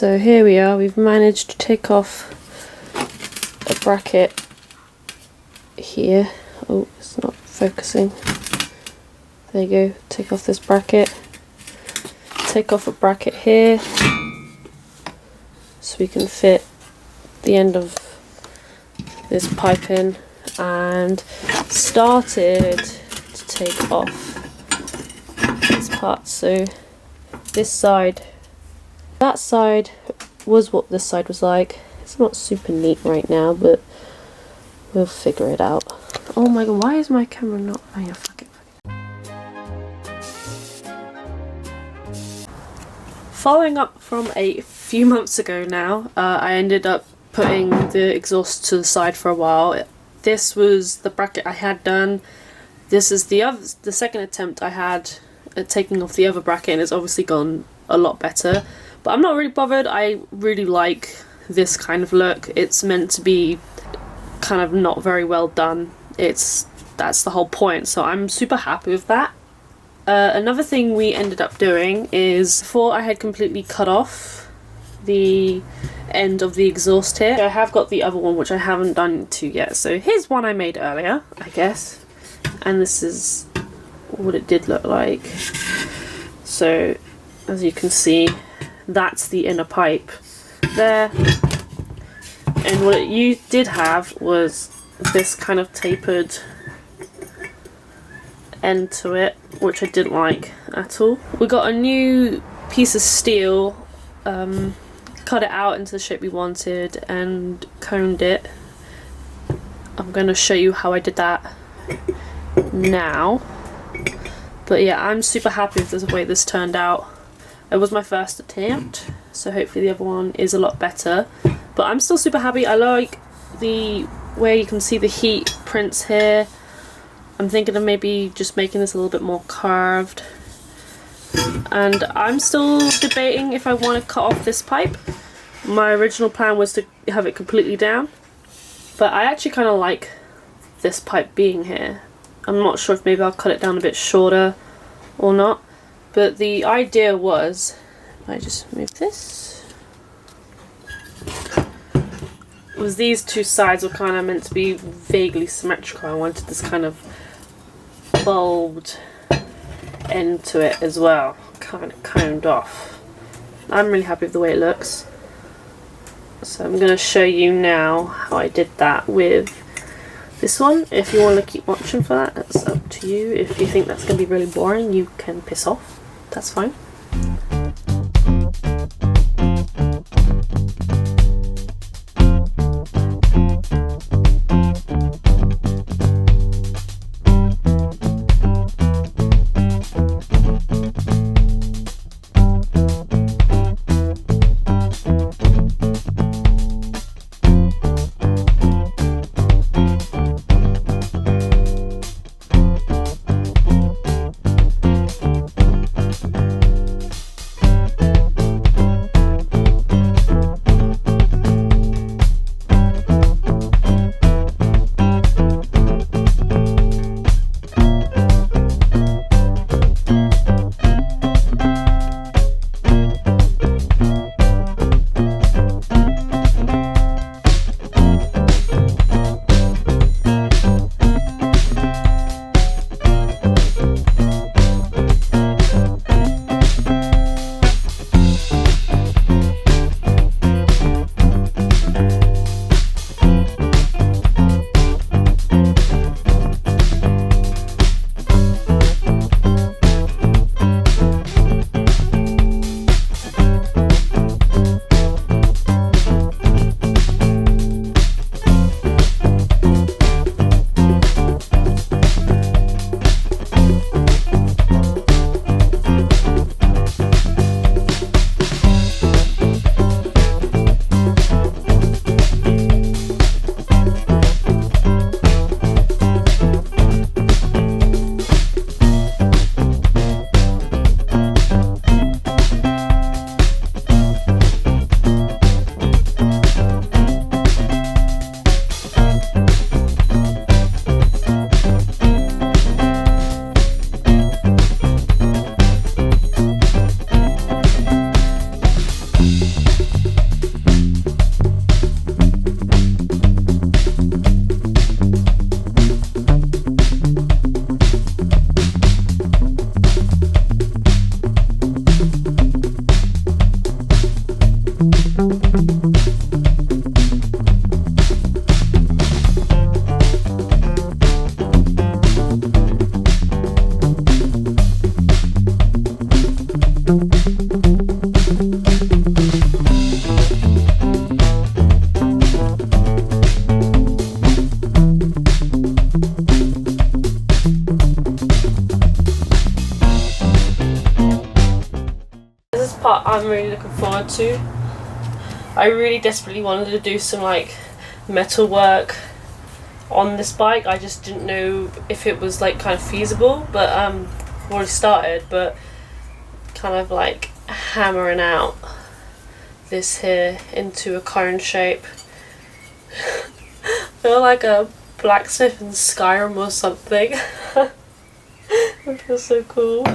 So here we are, we've managed to take off a bracket here. Oh, it's not focusing. There you go, take off this bracket. Take off a bracket here so we can fit the end of this pipe in, and started to take off these parts. So this side, that side was what this side was like. It's not super neat right now, but we'll figure it out. Oh my god, why is my camera not... Oh yeah, fuck it. Following up from a few months ago now, I ended up putting the exhaust to the side for a while. This was the bracket I had done. This is the second attempt I had at taking off the other bracket, and it's obviously gone a lot better. But I'm not really bothered. I really like this kind of look. It's meant to be kind of not very well done. That's the whole point, so I'm super happy with that. Another thing we ended up doing is, before I had completely cut off the end of the exhaust here, I have got the other one which I haven't done to yet. So here's one I made earlier, I guess, and this is what it did look like. So as you can see, that's the inner pipe there, and what you did have was this kind of tapered end to it, which I didn't like at all. We got a new piece of steel, cut it out into the shape we wanted and coned it. I'm going to show you how I did that now. But yeah, I'm super happy with the way this turned out. It was my first attempt, so hopefully the other one is a lot better. But I'm still super happy. I like the way you can see the heat prints here. I'm thinking of maybe just making this a little bit more curved. And I'm still debating if I want to cut off this pipe. My original plan was to have it completely down, but I actually kind of like this pipe being here. I'm not sure if maybe I'll cut it down a bit shorter or not, but the idea was, if I just move this, was these two sides were kind of meant to be vaguely symmetrical. I wanted this kind of bulbed end to it as well, kind of coned off. I'm really happy with the way it looks. So I'm going to show you now how I did that with this one. If you want to keep watching for that, that's up to you. If you think that's going to be really boring, you can piss off. That's fine. wanted to. I really desperately wanted to do some like metal work on this bike. I just didn't know if it was like kind of feasible, but I've already started, but kind of like hammering out this here into a cone shape. I feel like a blacksmith in Skyrim or something. I feel so cool.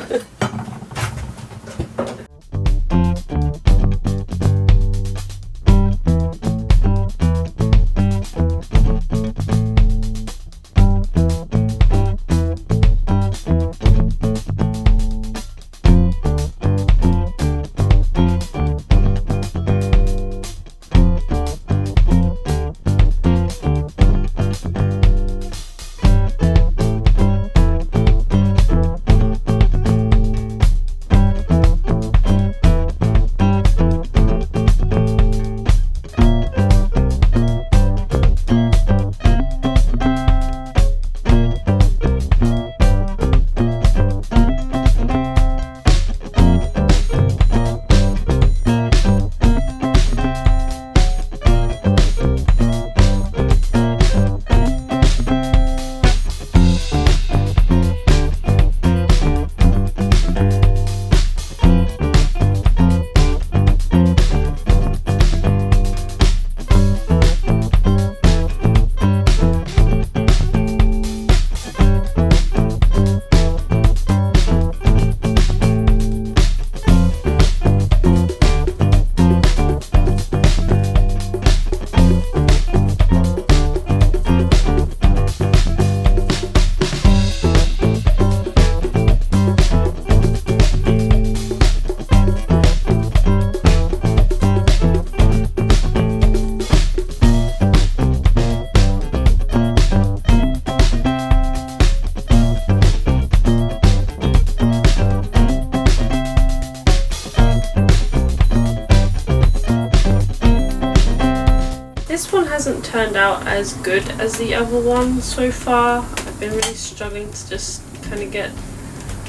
This one hasn't turned out as good as the other one so far. I've been really struggling to just kind of get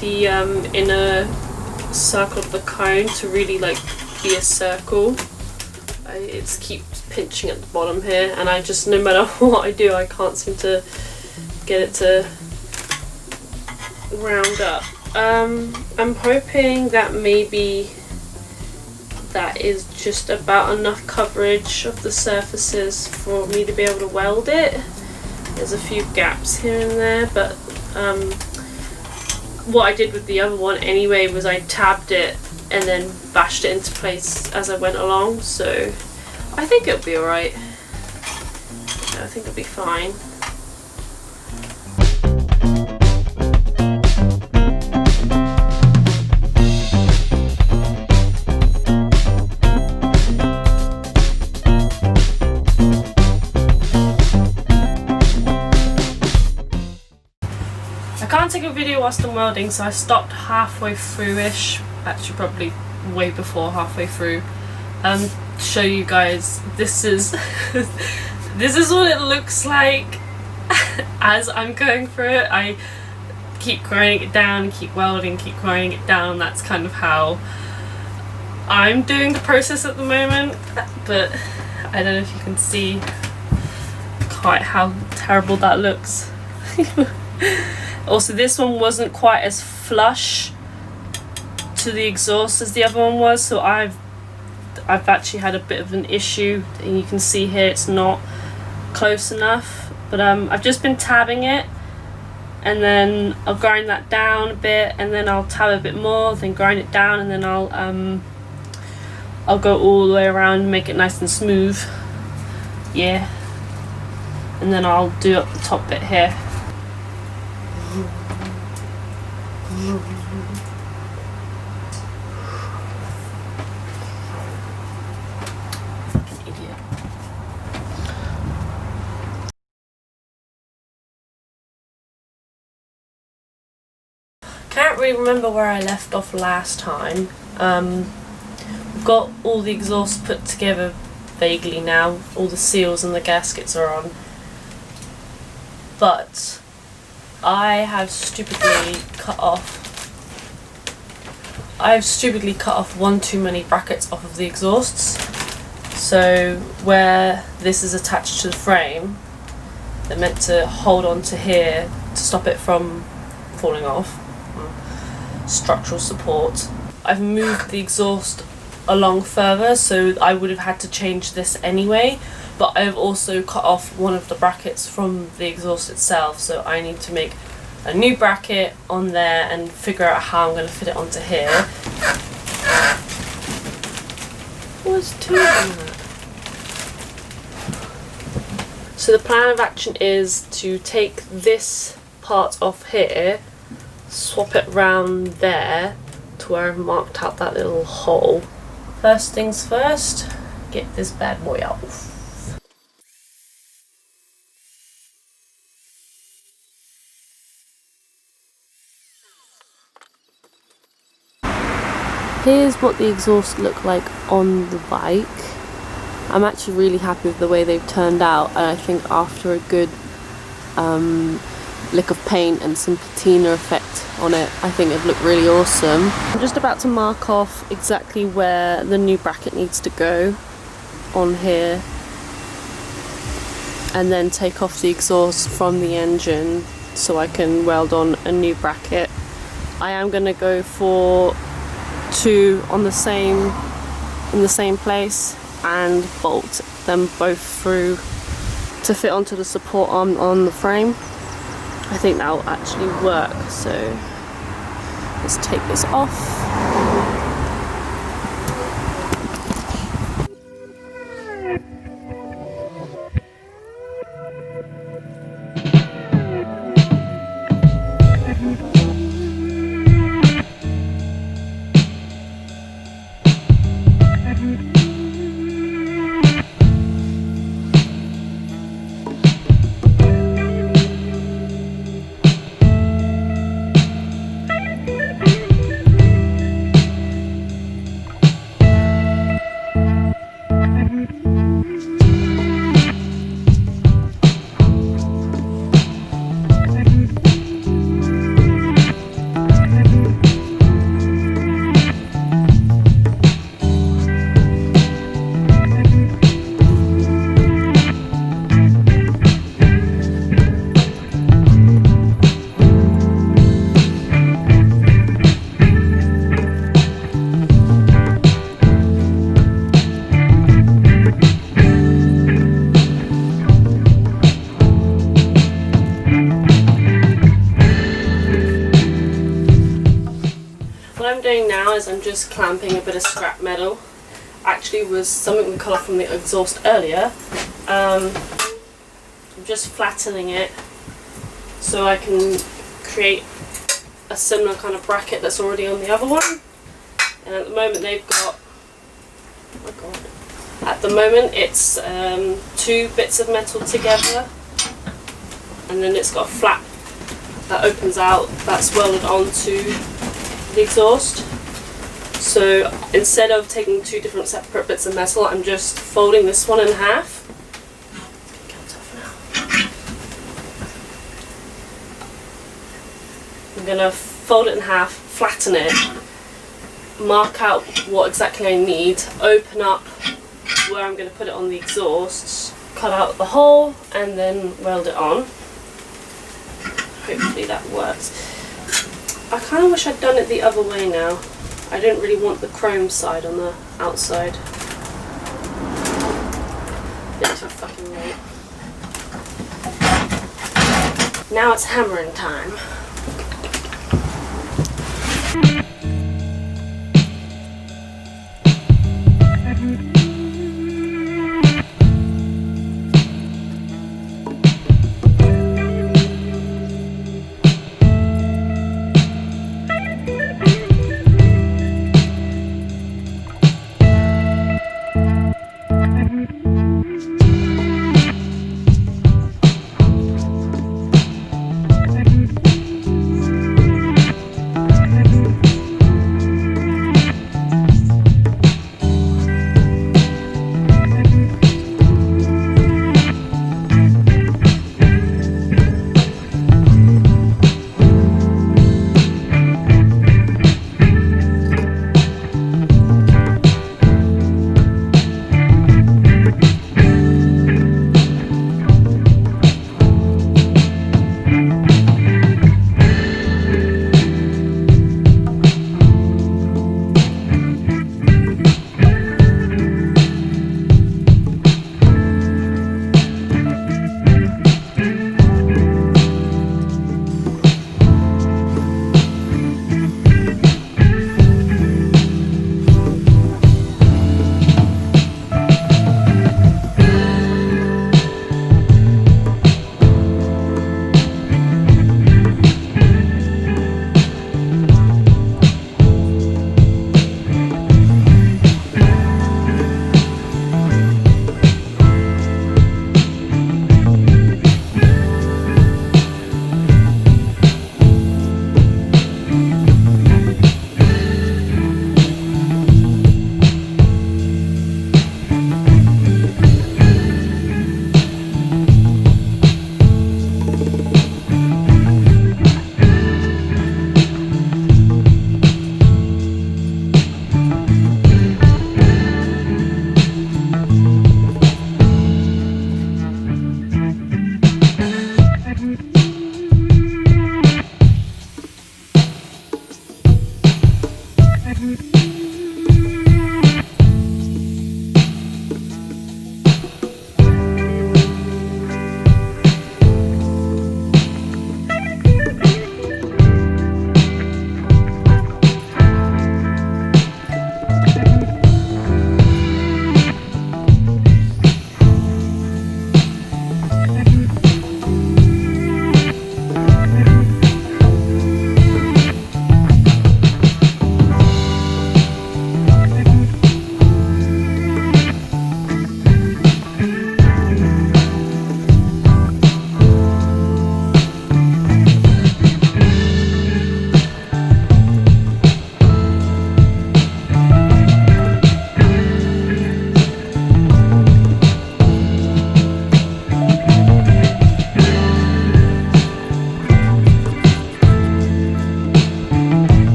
the inner circle of the cone to really like be a circle. It keeps pinching at the bottom here, and I just, no matter what I do, I can't seem to get it to round up. I'm hoping that maybe that is just about enough coverage of the surfaces for me to be able to weld it. There's a few gaps here and there, but what I did with the other one anyway was I tabbed it and then bashed it into place as I went along, so I think it'll be alright. I think it'll be fine. I can't take a video whilst I'm welding, so I stopped halfway through-ish, actually probably way before halfway through, to show you guys this is this is what it looks like as I'm going through it. I keep grinding it down, keep welding, keep grinding it down. That's kind of how I'm doing the process at the moment, but I don't know if you can see quite how terrible that looks. Also, this one wasn't quite as flush to the exhaust as the other one was, so I've actually had a bit of an issue, and you can see here it's not close enough, but I've just been tabbing it, and then I'll grind that down a bit, and then I'll tab a bit more, then grind it down, and then I'll go all the way around and make it nice and smooth. Yeah, and then I'll do up the top bit here. Can't really remember where I left off last time. We've got all the exhausts put together vaguely now. All the seals and the gaskets are on. But I have stupidly cut off I've stupidly cut off one too many brackets off of the exhausts. So where this is attached to the frame, they're meant to hold on to here to stop it from falling off. Structural support. I've moved the exhaust along further, so I would have had to change this anyway, but I've also cut off one of the brackets from the exhaust itself, so I need to make a new bracket on there and figure out how I'm going to fit it onto here. What's doing that? So the plan of action is to take this part off here, swap it round there to where I've marked out that little hole. First things first, get this bad boy off. Here's what the exhaust looked like on the bike. I'm actually really happy with the way they've turned out, and I think after a good lick of paint and some patina effect on it, I think it'd look really awesome. I'm just about to mark off exactly where the new bracket needs to go on here, and then take off the exhaust from the engine so I can weld on a new bracket. I am going to go for two in the same place and bolt them both through to fit onto the support arm on the frame. I think that will actually work, so let's take this off. I'm just clamping a bit of scrap metal. Actually was something we cut off from the exhaust earlier. I'm just flattening it so I can create a similar kind of bracket that's already on the other one. And at the moment they've got, oh my god, at the moment it's two bits of metal together, and then it's got a flap that opens out that's welded onto the exhaust. So instead of taking two different separate bits of metal, I'm just folding this one in half. I'm going to fold it in half, flatten it, mark out what exactly I need, open up where I'm going to put it on the exhausts, cut out the hole and then weld it on. Hopefully that works. I kind of wish I'd done it the other way now. I don't really want the chrome side on the outside. Bit too fucking late. Now it's hammering time.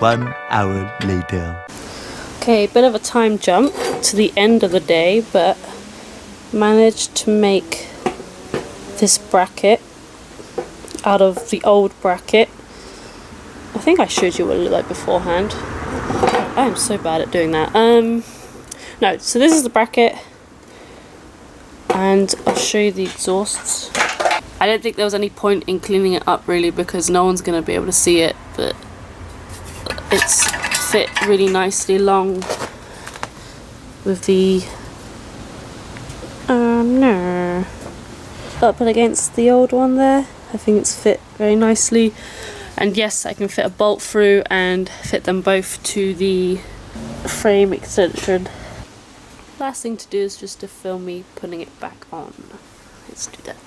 1 hour later. Okay, a bit of a time jump to the end of the day, but managed to make this bracket out of the old bracket. I think I showed you what it looked like beforehand. I am so bad at doing that. No, so this is the bracket, and I'll show you the exhausts. I don't think there was any point in cleaning it up really, because no one's going to be able to see it, but it's fit really nicely along with the no, up and against the old one there. I think it's fit very nicely, and yes, I can fit a bolt through and fit them both to the frame extension. Last thing to do is just to film me putting it back on. Let's do that.